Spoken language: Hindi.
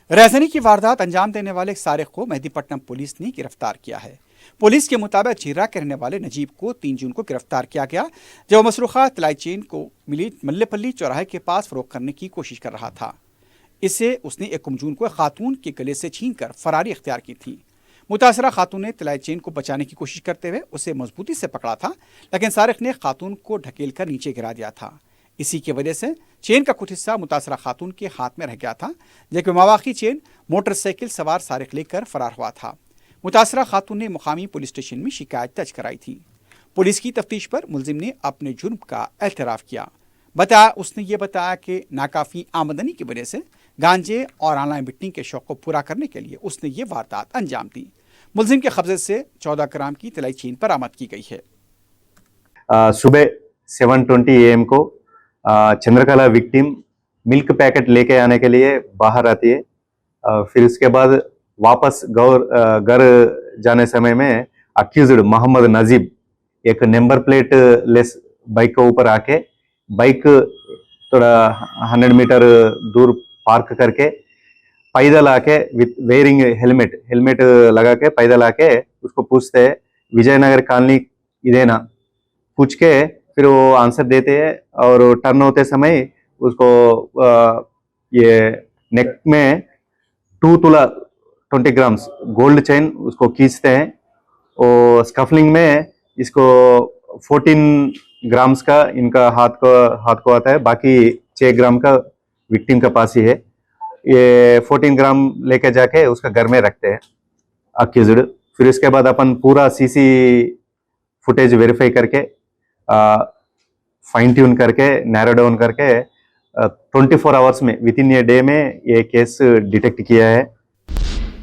राजधानी की वारदात अंजाम देने वाले एक सारिक को मेहदीपट्टनम पुलिस ने गिरफ्तार किया है। पुलिस के मुताबिक चिर्रा के रहने वाले नजीब को 3 जून को गिरफ्तार किया गया, जब मसरूखा तलाई चेन को मिली मल्लेपल्ली चौराहे के पास फरोख्त करने की कोशिश कर रहा था। इससे उसने 1 जून को खातून के गले से छीनकर फरारी इख्तियार की थी। मुतासरा खातून ने तलाई चेन को बचाने की कोशिश करते हुए उसे मजबूती से पकड़ा था, लेकिन सारिक ने खातून को ढकेल कर नीचे गिरा दिया था। इसी की वजह से चेन का कुछ हिस्सा मुतासरा खातून के हाथ में रह गया था, जबकि मवाक़ी चेन मोटरसाइकिल सवार सारिक लेकर फरार हुआ था। मुतासरा खातून ने मुकामी पुलिस स्टेशन में शिकायत दर्ज कराई थी। पुलिस की तफ्तीश पर मुलजिम ने अपने जुर्म का एतराफ़ किया। उसने ये बताया कि नाकाफ़ी आमदनी की वजह से गांजे और ऑनलाइन बिटनी के शौक़ को पूरा करने के लिए उसने ये वारदात अंजाम दी। मुलजिम के कब्जे से 14 ग्राम की तलाई चेन बरामद की गई है। सुबह 7:20 AM को चंद्रकला विक्टिम मिल्क पैकेट लेके आने के लिए बाहर आती है। फिर उसके बाद वापस घर जाने समय में अक्यूज्ड मोहम्मद नजीब एक नंबर प्लेट लेस बाइक के ऊपर आके बाइक थोड़ा 100 मीटर दूर पार्क करके पैदल आके विथ वेयरिंग हेलमेट लगा के पैदल आके उसको पूछते हैं विजयनगर कॉलोनी इदेना, पूछ के फिर वो आंसर देते हैं और टर्न होते समय उसको ये नेक में 2 तोला 20 ग्राम्स गोल्ड चेन उसको खींचते हैं और स्कफलिंग में इसको 14 ग्राम्स का इनका हाथ को आता है, बाकी 6 ग्राम का विक्टिम का पास ही है। ये 14 ग्राम लेके जाके उसका घर में रखते हैं अक्यूज्ड। फिर इसके बाद अपन पूरा सीसी फुटेज वेरीफाई करके फाइन ट्यून करके नैरो डाउन करके 24 आवर्स में विद इन ए डे में ये केस डिटेक्ट किया है।